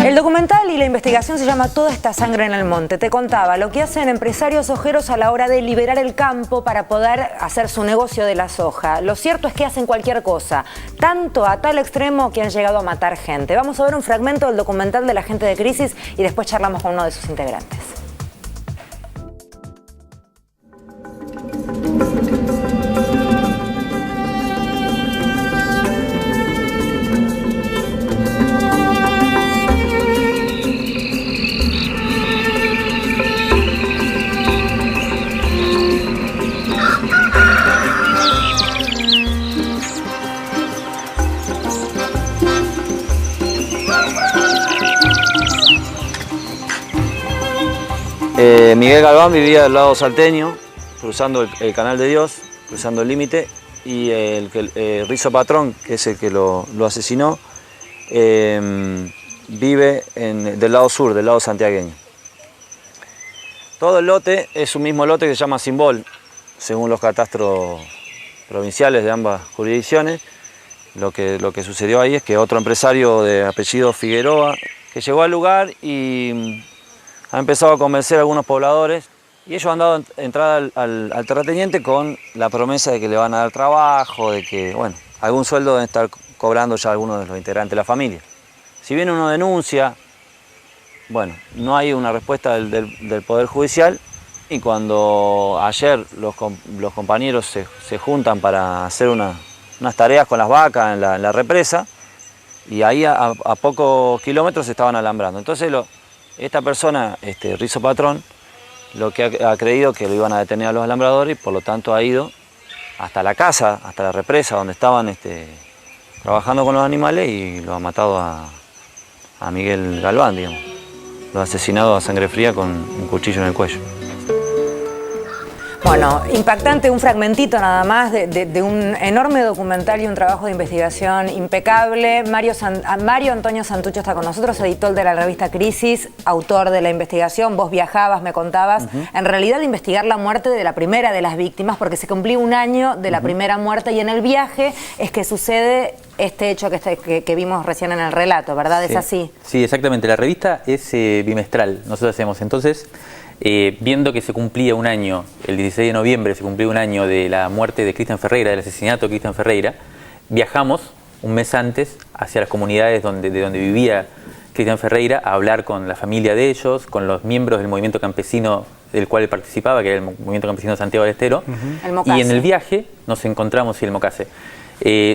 El documental y la investigación se llama Toda esta sangre en el monte. Te contaba lo que hacen empresarios sojeros a la hora de liberar el campo para poder hacer su negocio de la soja. Lo cierto es que hacen cualquier cosa, tanto a tal extremo que han llegado a matar gente. Vamos a ver un fragmento del documental de la gente de Crisis y después charlamos con uno de sus integrantes. Miguel Galván vivía del lado salteño, cruzando el Canal de Dios, cruzando el límite, y Rizo Patrón, que es el que lo asesinó, vive del lado sur, del lado santiagueño. Todo el lote es un mismo lote que se llama Simbol, según los catastros provinciales de ambas jurisdicciones. Lo que sucedió ahí es que otro empresario de apellido Figueroa, que llegó al lugar y ha empezado a convencer a algunos pobladores, y ellos han dado entrada al terrateniente con la promesa de que le van a dar trabajo, de que, bueno, algún sueldo deben estar cobrando ya algunos de los integrantes de la familia. Si bien uno denuncia, bueno, no hay una respuesta del Poder Judicial, y cuando ayer los compañeros se juntan para hacer unas tareas con las vacas en la represa, y ahí a pocos kilómetros se estaban alambrando. Entonces esta persona, Rizo Patrón, lo que ha creído que lo iban a detener a los alambradores, y por lo tanto ha ido hasta la casa, hasta la represa donde estaban trabajando con los animales, y lo ha matado a Miguel Galván, digamos. Lo ha asesinado a sangre fría con un cuchillo en el cuello. Bueno, impactante, un fragmentito nada más de un enorme documental y un trabajo de investigación impecable. Mario Antonio Santucho está con nosotros, editor de la revista Crisis, autor de la investigación. Vos viajabas, me contabas, en realidad de investigar la muerte de la primera de las víctimas, porque se cumplió un año de la primera muerte, y en el viaje es que sucede este hecho que vimos recién en el relato, ¿verdad? Sí. ¿Es así? Sí, exactamente. La revista es bimestral. Nosotros hacemos entonces... viendo que se cumplía un año, el 16 de noviembre se cumplía un año de la muerte de Cristian Ferreira, del asesinato de Cristian Ferreira, viajamos un mes antes hacia las comunidades de donde vivía Cristian Ferreira a hablar con la familia de ellos, con los miembros del movimiento campesino del cual él participaba, que era el movimiento campesino de Santiago del Estero. El Mocase. Y en el viaje nos encontramos, el Mocase,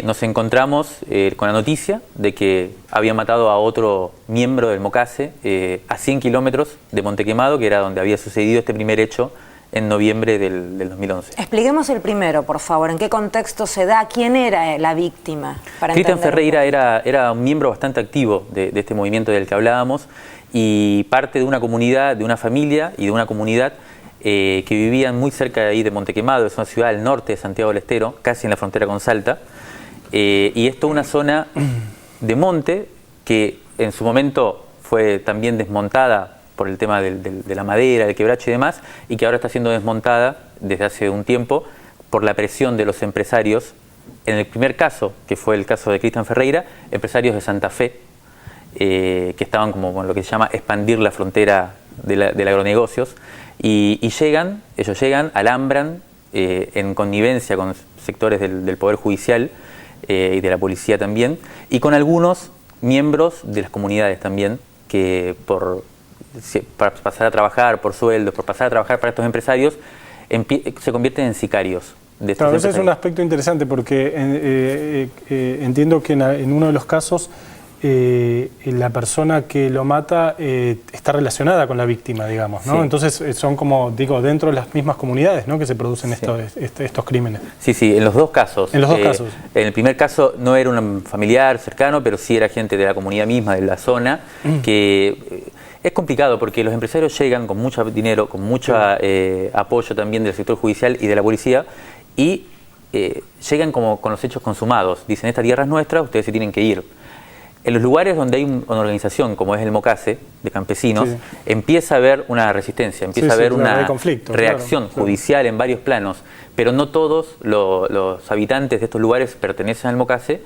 nos encontramos con la noticia de que había matado a otro miembro del Mocase a 100 kilómetros de Montequemado, que era donde había sucedido este primer hecho en noviembre del 2011. Expliquemos el primero, por favor. ¿En qué contexto se da? ¿Quién era la víctima? Cristian Ferreira era un miembro bastante activo de este movimiento del que hablábamos, y parte de una comunidad, de una familia y de una comunidad que vivían muy cerca de ahí de Montequemado. Es una ciudad del norte de Santiago del Estero, casi en la frontera con Salta, y esto es una zona de monte que en su momento fue también desmontada por el tema de la madera, del quebracho y demás, y que ahora está siendo desmontada desde hace un tiempo por la presión de los empresarios. En el primer caso, que fue el caso de Cristian Ferreira, empresarios de Santa Fe, que estaban como con lo que se llama expandir la frontera del agronegocios, y ellos llegan, alambran en connivencia con sectores del Poder Judicial y de la policía también, y con algunos miembros de las comunidades también, que para pasar a trabajar por sueldos, por pasar a trabajar para estos empresarios, se convierten en sicarios. Claro, ese es un aspecto interesante, porque entiendo que en uno de los casos la persona que lo mata está relacionada con la víctima, digamos, ¿no? Sí. Entonces son como, digo, dentro de las mismas comunidades, ¿no?, que se producen estos crímenes. Sí, en los dos casos. En los dos casos. En el primer caso no era un familiar cercano, pero sí era gente de la comunidad misma, de la zona, que es complicado porque los empresarios llegan con mucho dinero, con mucho apoyo también del sector judicial y de la policía, y llegan como con los hechos consumados. Dicen, esta tierra es nuestra, ustedes se tienen que ir. En los lugares donde hay una organización como es el Mocase, de campesinos, Sí. empieza a haber una resistencia, empieza a haber claro, una hay conflicto, reacción claro. judicial en varios planos, pero no todos los habitantes de estos lugares pertenecen al Mocase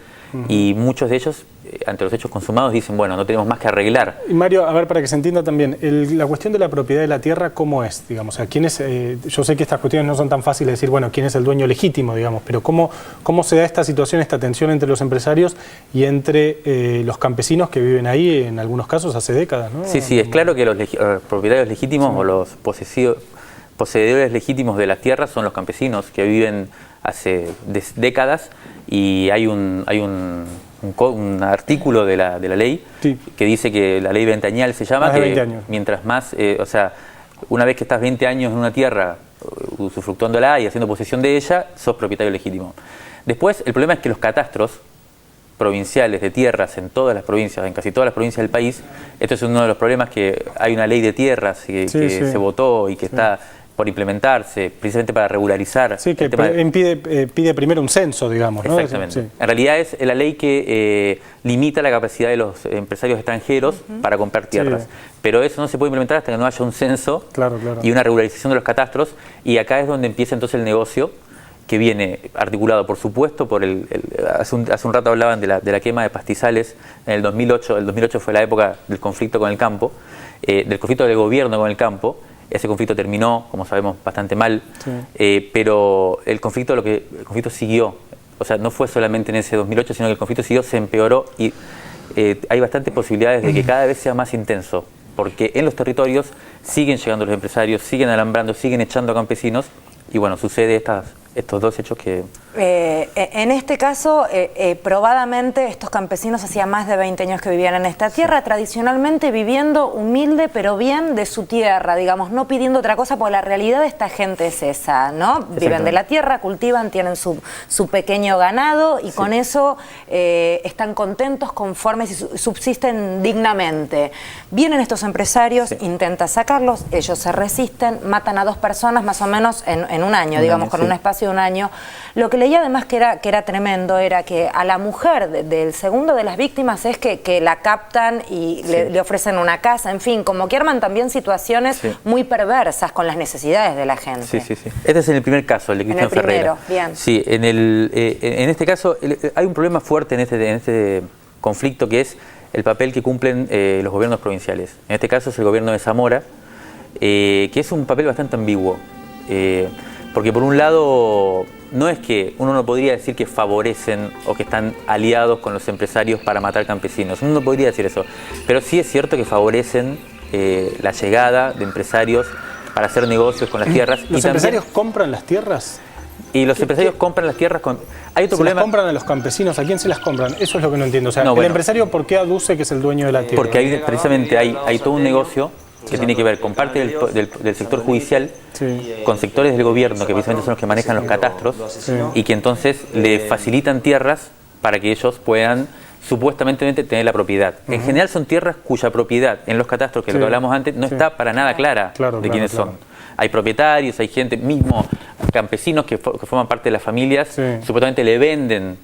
y muchos de ellos, ante los hechos consumados, dicen, bueno, no tenemos más que arreglar. Y Mario, a ver, para que se entienda también, la cuestión de la propiedad de la tierra, ¿cómo es? Digamos, o sea, ¿quién es, yo sé que estas cuestiones no son tan fáciles de decir, bueno, quién es el dueño legítimo, digamos, pero ¿cómo se da esta situación, esta tensión entre los empresarios y entre los campesinos que viven ahí, en algunos casos, hace décadas, ¿no? Sí, sí, es claro que los propietarios legítimos o los poseedores legítimos de las tierras son los campesinos que viven hace décadas, y hay un artículo de la ley Sí. que dice que la ley ventañal se llama, Más de que 20 años. mientras más, o sea, una vez que estás 20 años en una tierra usufructuándola y haciendo posesión de ella, sos propietario legítimo. Después, el problema es que los catastros provinciales de tierras en todas las provincias, en casi todas las provincias del país, esto es uno de los problemas, que hay una ley de tierras que Sí. se votó y que está por implementarse, precisamente para regularizar. Sí, que el tema pide primero un censo, digamos, ¿no? Exactamente. Sí. En realidad es la ley que limita la capacidad de los empresarios extranjeros para comprar tierras. Sí. Pero eso no se puede implementar hasta que no haya un censo Claro. y una regularización de los catastros. Y acá es donde empieza entonces el negocio, que viene articulado, por supuesto, por hace un rato hablaban de la quema de pastizales en el 2008. El 2008 fue la época del conflicto con el campo, del conflicto del gobierno con el campo. Ese conflicto terminó, como sabemos, bastante mal, pero el conflicto siguió. O sea, no fue solamente en ese 2008, sino que el conflicto siguió, se empeoró, y hay bastantes posibilidades de que cada vez sea más intenso, porque en los territorios siguen llegando los empresarios, siguen alambrando, siguen echando a campesinos, y bueno, sucede estos dos hechos que... En este caso, probadamente estos campesinos hacía más de 20 años que vivían en esta tierra, tradicionalmente viviendo humilde pero bien de su tierra, digamos, no pidiendo otra cosa, porque la realidad de esta gente es esa, ¿no? Viven de la tierra, cultivan, tienen su pequeño ganado y con eso están contentos, conformes y subsisten dignamente. Vienen estos empresarios, intentan sacarlos, ellos se resisten, matan a 2 personas más o menos en un año, digamos, con un espacio de un año. Lo que leí además que era tremendo era que a la mujer del segundo de las víctimas es que la captan y le ofrecen una casa, en fin, como que arman también situaciones muy perversas con las necesidades de la gente. Sí. Este es en el primer caso, el de Cristian Ferreira. Bien. Sí, en este caso hay un problema fuerte en este conflicto, que es el papel que cumplen los gobiernos provinciales. En este caso es el gobierno de Zamora, que es un papel bastante ambiguo. Porque por un lado, no es que uno no podría decir que favorecen o que están aliados con los empresarios para matar campesinos, uno no podría decir eso, pero sí es cierto que favorecen la llegada de empresarios para hacer negocios con las tierras. ¿Los empresarios compran las tierras? Y los empresarios compran las tierras con... Hay otro problema. ¿Las compran a los campesinos? ¿A quién se las compran? Eso es lo que no entiendo. O sea, No, bueno, ¿el empresario por qué aduce que es el dueño de la tierra? Porque precisamente hay todo un negocio que tiene que ver con parte del sector judicial, con sectores del gobierno que precisamente son los que manejan los catastros, y que entonces le facilitan tierras para que ellos puedan supuestamente tener la propiedad. En general son tierras cuya propiedad en los catastros, que es lo que hablamos antes, no está para nada clara de quiénes son. Hay propietarios, hay gente, mismo campesinos que forman parte de las familias, supuestamente le venden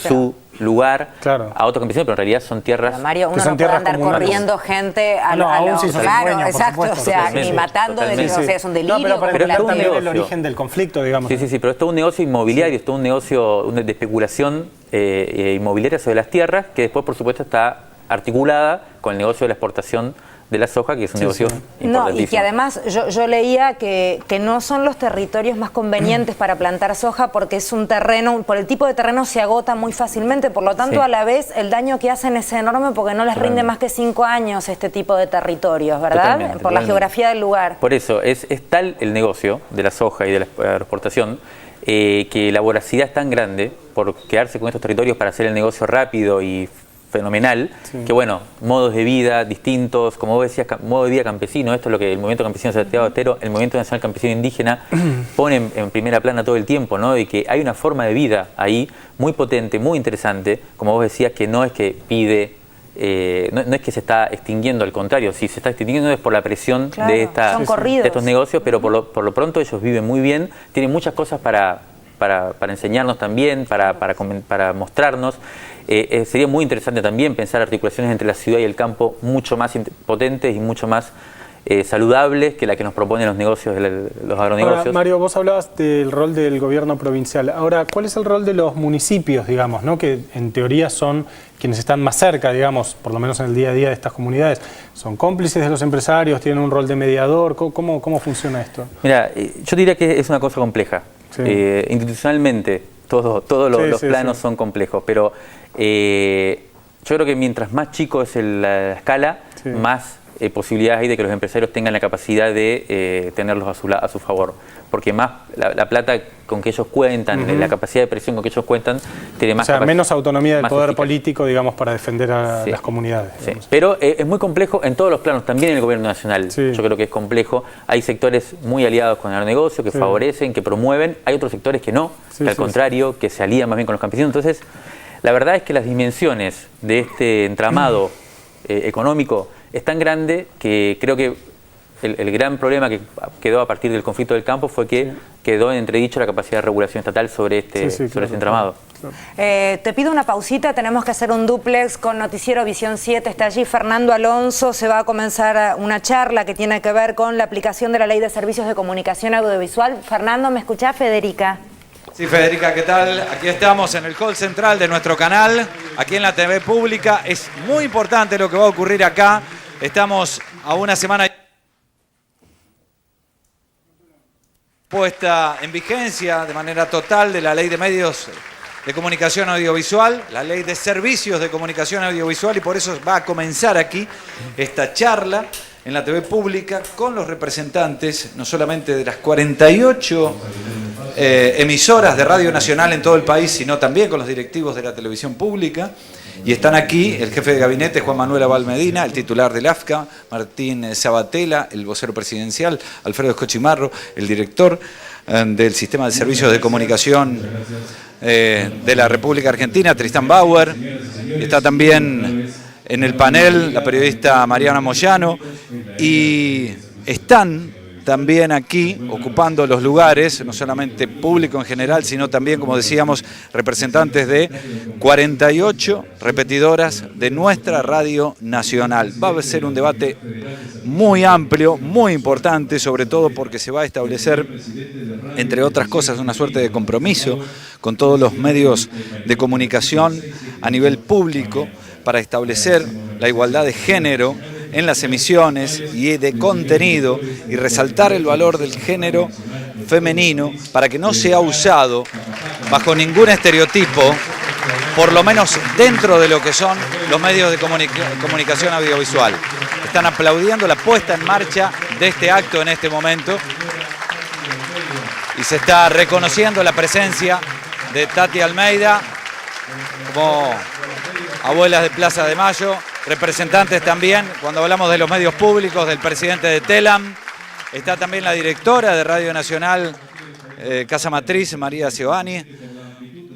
su lugar a otros campesinos, pero en realidad son tierras... Pero Mario, uno no puede andar corriendo gente a los... Claro, exacto, o sea, ni matando, o sea, es un delirio. No, pero para entender también el negocio. origen del conflicto, digamos. Sí, pero es todo un negocio inmobiliario, es todo un negocio de especulación inmobiliaria sobre las tierras, que después, por supuesto, está articulada con el negocio de la exportación de la soja, que es un negocio importantísimo. No, y que además yo leía que no son los territorios más convenientes para plantar soja, porque es un terreno, por el tipo de terreno se agota muy fácilmente, por lo tanto a la vez el daño que hacen es enorme, porque no les rinde más que 5 años este tipo de territorios, ¿verdad? Por la geografía del lugar. Por eso, es tal el negocio de la soja y de la exportación, que la voracidad es tan grande por quedarse con estos territorios para hacer el negocio rápido y fenomenal, que bueno, modos de vida distintos, como vos decías, modo de vida campesino, esto es lo que el movimiento campesino de Santiago del Estero, el movimiento nacional campesino indígena pone en primera plana todo el tiempo, ¿no? De que hay una forma de vida ahí muy potente, muy interesante, como vos decías, que no es que pide, no es que se está extinguiendo, al contrario, si se está extinguiendo es por la presión de estos negocios, pero por lo pronto ellos viven muy bien, tienen muchas cosas para para enseñarnos también, para mostrarnos. Sería muy interesante también pensar articulaciones entre la ciudad y el campo mucho más potentes y mucho más saludables que la que nos proponen los negocios, los agronegocios. Ahora, Mario, vos hablabas del rol del gobierno provincial. Ahora, ¿cuál es el rol de los municipios, digamos, ¿no? Que en teoría son quienes están más cerca, digamos, por lo menos en el día a día de estas comunidades? ¿Son cómplices de los empresarios? ¿Tienen un rol de mediador? ¿Cómo funciona esto? Mira, yo diría que es una cosa compleja. Sí. Institucionalmente, todos los planos son complejos, pero yo creo que mientras más chico es la escala, más posibilidades hay de que los empresarios tengan la capacidad de tenerlos a su favor, porque más la plata con que ellos cuentan, la capacidad de presión con que ellos cuentan, tiene más menos autonomía del poder político, digamos, para defender a las comunidades. Sí. Pero es muy complejo en todos los planos, también en el gobierno nacional. Sí. Yo creo que es complejo. Hay sectores muy aliados con el agronegocio, que favorecen, que promueven. Hay otros sectores que no, que al contrario, que se alían más bien con los campesinos. Entonces, la verdad es que las dimensiones de este entramado económico es tan grande que creo que el gran problema que quedó a partir del conflicto del campo fue que quedó en entredicho la capacidad de regulación estatal sobre este entramado. Claro. Te pido una pausita, tenemos que hacer un dúplex con Noticiero Visión 7. Está allí Fernando Alonso, se va a comenzar una charla que tiene que ver con la aplicación de la Ley de Servicios de Comunicación Audiovisual. Fernando, ¿me escuchás, Federica? Sí, Federica, ¿qué tal? Aquí estamos en el call central de nuestro canal, aquí en la TV pública. Es muy importante lo que va a ocurrir acá. Estamos a una semana puesta en vigencia de manera total de la Ley de Medios de Comunicación Audiovisual, la Ley de Servicios de Comunicación Audiovisual, y por eso va a comenzar aquí esta charla en la TV pública con los representantes no solamente de las 48 emisoras de Radio Nacional en todo el país, sino también con los directivos de la televisión pública. Y están aquí el jefe de gabinete, Juan Manuel Abal Medina, el titular del AFCA, Martín Sabatella, el vocero presidencial, Alfredo Escochimarro, el director del Sistema de Servicios de Comunicación de la República Argentina, Tristán Bauer. Está también en el panel la periodista Mariana Moyano. Y están también aquí ocupando los lugares, no solamente público en general, sino también, como decíamos, representantes de 48 repetidoras de nuestra Radio Nacional. Va a ser un debate muy amplio, muy importante, sobre todo porque se va a establecer, entre otras cosas, una suerte de compromiso con todos los medios de comunicación a nivel público para establecer la igualdad de género en las emisiones y de contenido, y resaltar el valor del género femenino para que no sea usado bajo ningún estereotipo, por lo menos dentro de lo que son los medios de comunicación audiovisual. Están aplaudiendo la puesta en marcha de este acto en este momento y se está reconociendo la presencia de Tati Almeida como abuelas de Plaza de Mayo, representantes también, cuando hablamos de los medios públicos, del presidente de Telam. Está también la directora de Radio Nacional, Casa Matriz, María Ciobani,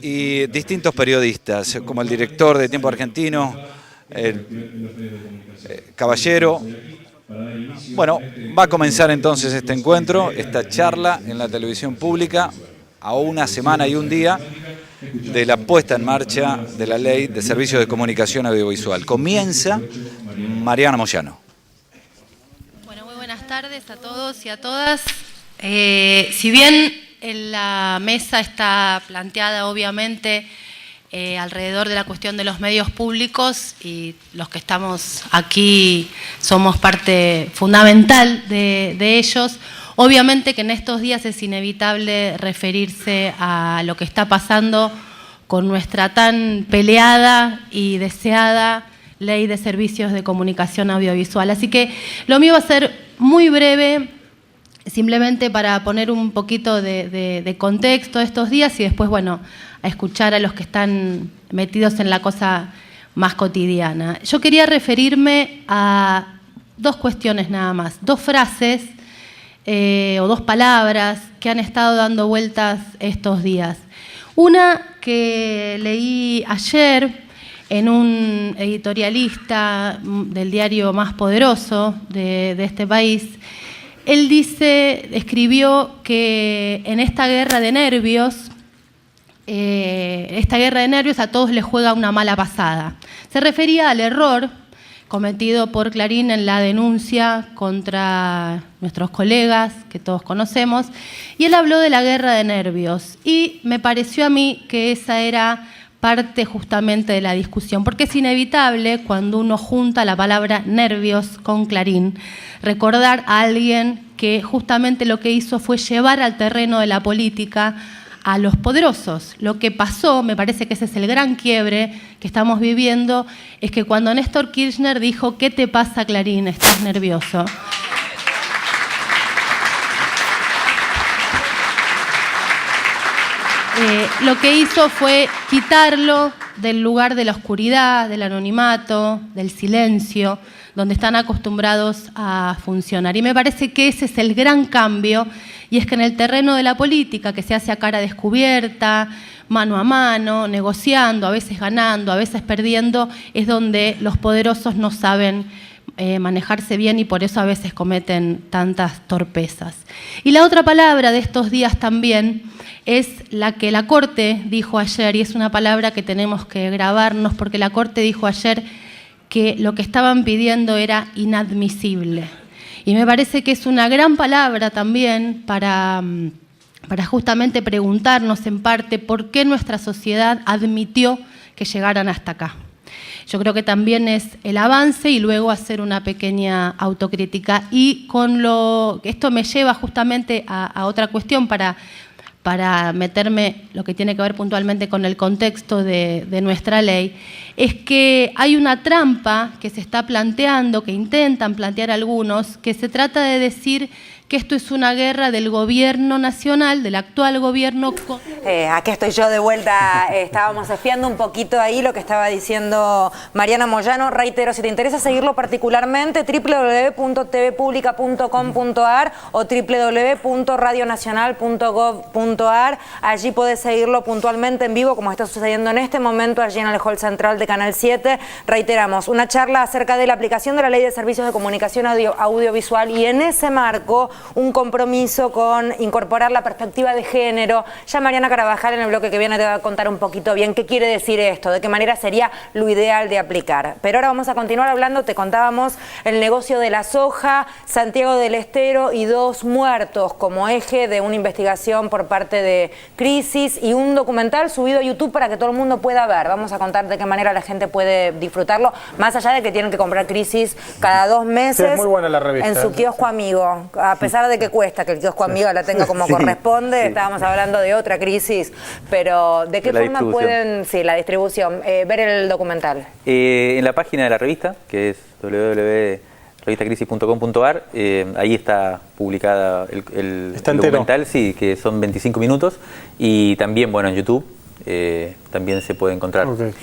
y distintos periodistas, como el director de Tiempo Argentino, Caballero. Bueno, va a comenzar entonces este encuentro, esta charla en la televisión pública, a una semana y un día de la puesta en marcha de la Ley de Servicios de Comunicación Audiovisual. Comienza Mariana Moyano. Bueno, muy buenas tardes a todos y a todas. Si bien en la mesa está planteada obviamente alrededor de la cuestión de los medios públicos, y los que estamos aquí somos parte fundamental de ellos, obviamente que en estos días es inevitable referirse a lo que está pasando con nuestra tan peleada y deseada Ley de Servicios de Comunicación Audiovisual. Así que lo mío va a ser muy breve, simplemente para poner un poquito de contexto estos días y después, bueno, a escuchar a los que están metidos en la cosa más cotidiana. Yo quería referirme a dos cuestiones nada más, dos frases o dos palabras que han estado dando vueltas estos días. Una que leí ayer en un editorialista del diario más poderoso de este país. Él escribió que en esta guerra de nervios esta guerra de nervios a todos les juega una mala pasada. Se refería al error cometido por Clarín en la denuncia contra nuestros colegas, que todos conocemos, y él habló de la guerra de nervios, y me pareció a mí que esa era parte justamente de la discusión, porque es inevitable cuando uno junta la palabra nervios con Clarín, recordar a alguien que justamente lo que hizo fue llevar al terreno de la política a los poderosos. Lo que pasó, me parece que ese es el gran quiebre que estamos viviendo, es que cuando Néstor Kirchner dijo, ¿qué te pasa, Clarín? ¿Estás nervioso? Lo que hizo fue quitarlo del lugar de la oscuridad, del anonimato, del silencio, donde están acostumbrados a funcionar. Y me parece que ese es el gran cambio, y es que en el terreno de la política, que se hace a cara descubierta, mano a mano, negociando, a veces ganando, a veces perdiendo, es donde los poderosos no saben manejarse bien y por eso a veces cometen tantas torpezas. Y la otra palabra de estos días también es la que la Corte dijo ayer, y es una palabra que tenemos que grabarnos, porque la Corte dijo ayer que lo que estaban pidiendo era inadmisible. Y me parece que es una gran palabra también para justamente preguntarnos en parte por qué nuestra sociedad admitió que llegaran hasta acá. Yo creo que también es el avance y luego hacer una pequeña autocrítica. Y esto me lleva justamente a otra cuestión para meterme lo que tiene que ver puntualmente con el contexto de nuestra ley, es que hay una trampa que se está planteando, que intentan plantear algunos, que se trata de decir que esto es una guerra del gobierno nacional, del actual gobierno. Aquí estoy yo de vuelta. Estábamos espiando un poquito ahí lo que estaba diciendo Mariana Moyano. Reitero, si te interesa seguirlo particularmente, www.tvpublica.com.ar o www.radionacional.gov.ar. Allí podés seguirlo puntualmente en vivo, como está sucediendo en este momento allí en el hall central de Canal 7. Reiteramos, una charla acerca de la aplicación de la Ley de Servicios de Comunicación Audiovisual, y en ese marco un compromiso con incorporar la perspectiva de género. Ya Mariana Carabajal en el bloque que viene te va a contar un poquito bien qué quiere decir esto, de qué manera sería lo ideal de aplicar. Pero ahora vamos a continuar hablando, te contábamos, el negocio de la soja, Santiago del Estero y 2 muertos como eje de una investigación por parte de Crisis y un documental subido a YouTube para que todo el mundo pueda ver. Vamos a contar de qué manera la gente puede disfrutarlo, más allá de que tienen que comprar Crisis cada 2 meses. Sí, es muy buena la revista, en su kiosco amigo. A pesar de que cuesta que el kiosco amigo la tenga como corresponde, estábamos hablando de otra Crisis, pero ¿de qué forma pueden, la distribución, ver el documental? En la página de la revista, que es www.revistacrisis.com.ar, ahí está publicada el documental, sí, que son 25 minutos, y también, bueno, en YouTube. También se puede encontrar. Okay.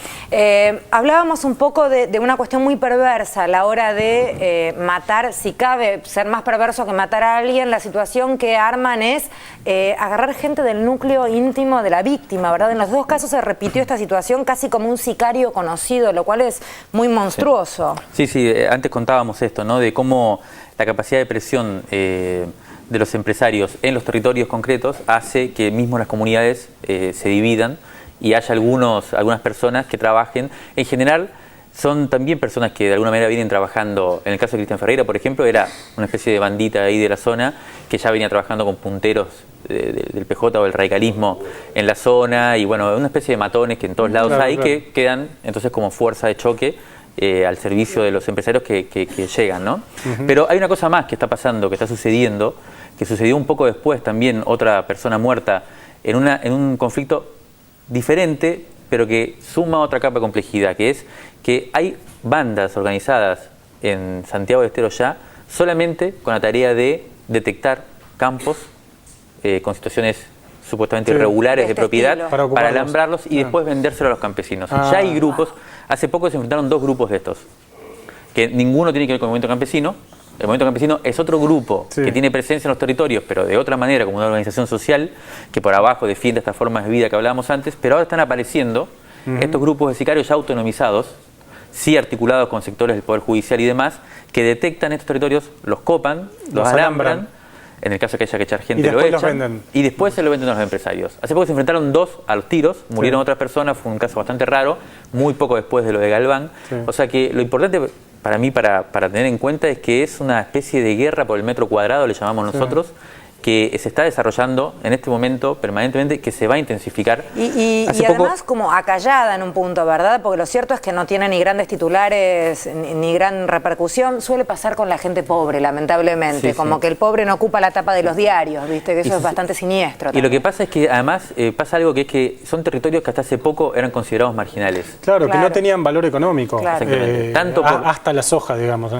Hablábamos un poco de una cuestión muy perversa a la hora de matar, si cabe ser más perverso que matar a alguien. La situación que arman es agarrar gente del núcleo íntimo de la víctima, ¿verdad? En los 2 casos se repitió esta situación casi como un sicario conocido, lo cual es muy monstruoso. Sí, antes contábamos esto, ¿no? De cómo la capacidad de presión de los empresarios en los territorios concretos hace que mismo las comunidades se dividan y haya algunas personas que trabajen. En general son también personas que de alguna manera vienen trabajando. En el caso de Cristian Ferreira, por ejemplo, era una especie de bandita ahí de la zona que ya venía trabajando con punteros del PJ o del radicalismo en la zona, y bueno, una especie de matones que en todos lados hay, que quedan entonces como fuerza de choque al servicio de los empresarios que llegan, ¿no? Pero hay una cosa más que está pasando, que está sucediendo, que sucedió un poco después también, otra persona muerta en un conflicto diferente, pero que suma otra capa de complejidad, que es que hay bandas organizadas en Santiago del Estero ya solamente con la tarea de detectar campos con situaciones supuestamente irregulares de propiedad para alambrarlos y después vendérselo a los campesinos. Ya hay grupos, hace poco se enfrentaron 2 grupos de estos, que ninguno tiene que ver con el movimiento campesino. El movimiento campesino es otro grupo que tiene presencia en los territorios, pero de otra manera, como una organización social que por abajo defiende estas formas de vida que hablábamos antes, pero ahora están apareciendo estos grupos de sicarios ya autonomizados, sí articulados con sectores del Poder Judicial y demás, que detectan estos territorios, los copan, los alambran, En el caso que haya que echar gente, Y después lo los echan. venden. Y después se lo venden a los empresarios. Hace poco se enfrentaron 2 a los tiros, murieron otras personas, fue un caso bastante raro, muy poco después de lo de Galván. Sí. O sea que lo importante para mí, para tener en cuenta, es que es una especie de guerra por el metro cuadrado, le llamamos nosotros, que se está desarrollando en este momento permanentemente, que se va a intensificar. Y Hace además como acallada en un punto, ¿verdad? Porque lo cierto es que no tiene ni grandes titulares ni gran repercusión. Suele pasar con la gente pobre, lamentablemente. Sí, como sí. que el pobre no ocupa la tapa de los diarios, ¿viste? Que eso es bastante siniestro. Y lo que pasa es que además pasa algo que es que son territorios que hasta hace poco eran considerados marginales. Claro, que Claro. no tenían valor económico. Claro. Exactamente. Tanto por- hasta la soja, digamos.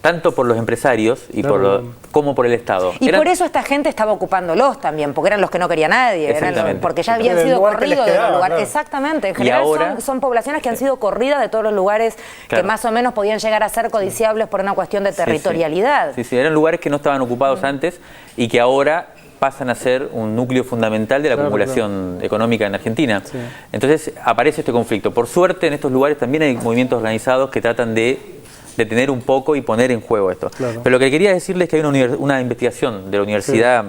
Tanto por los empresarios y Claro. como por el Estado. Y Eran- por eso esta gente estaba ocupándolos también, porque eran los que no quería nadie, Exactamente. porque ya habían Del sido lugar que les corridos de los quedaba, lugares. claro. Exactamente, en Y general ahora- son poblaciones que han sido corridas de todos los lugares que Claro. más o menos podían llegar a ser codiciables por una cuestión de Sí, sí. territorialidad. Sí, sí, eran lugares que no estaban ocupados antes y que ahora pasan a ser un núcleo fundamental de la Claro, acumulación económica en Argentina. Entonces aparece este conflicto. Por suerte en estos lugares también hay movimientos organizados que tratan de detener un poco y poner en juego esto. Claro. Pero lo que quería decirles es que hay una investigación de la Universidad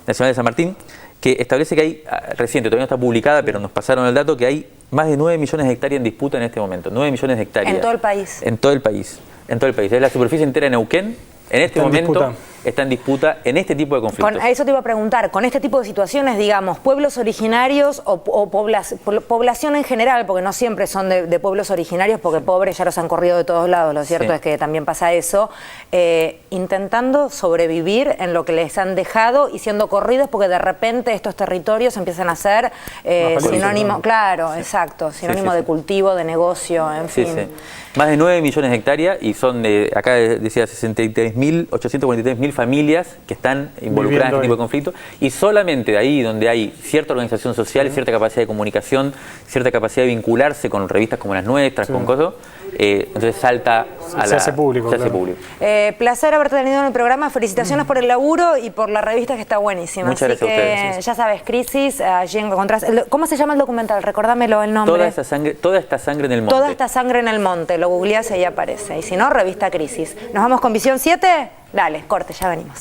Nacional de San Martín que establece que hay, reciente, todavía no está publicada, pero nos pasaron el dato, que hay más de 9 millones de hectáreas en disputa en este momento. 9 millones de hectáreas. En todo el país. En todo el país. En todo el país. Es la superficie entera de Neuquén. En este Está en momento disputa. está en disputa en este tipo de conflictos. A eso te iba a preguntar, con este tipo de situaciones, digamos, pueblos originarios o población en general, porque no siempre son de pueblos originarios, porque pobres ya los han corrido de todos lados, lo cierto Sí. es que también pasa eso, intentando sobrevivir en lo que les han dejado y siendo corridos porque de repente estos territorios empiezan a ser valiosos, sinónimo, ¿no? claro, exacto, sinónimo sí, de sí. cultivo, de negocio, en Sí, fin. sí. Más de 9 millones de hectáreas y son, acá decía, 843.000 familias que están involucradas en este tipo de conflictos, y solamente de ahí donde hay cierta organización social, cierta capacidad de comunicación, cierta capacidad de vincularse con revistas como las nuestras, con cosas, entonces salta a Se hace público, se hace claro. público. Placer haberte tenido en el programa, felicitaciones por el laburo y por la revista que está buenísima. Muchas Así gracias a que ustedes. ya sabes, Crisis, allí encontrás. ¿Cómo se llama el documental? Recordámelo el nombre. Toda esta sangre en el monte. Toda esta sangre en el monte, lo googleás y ahí aparece. Y si no, revista Crisis. ¿Nos vamos con Visión 7? Dale, corte, ya venimos.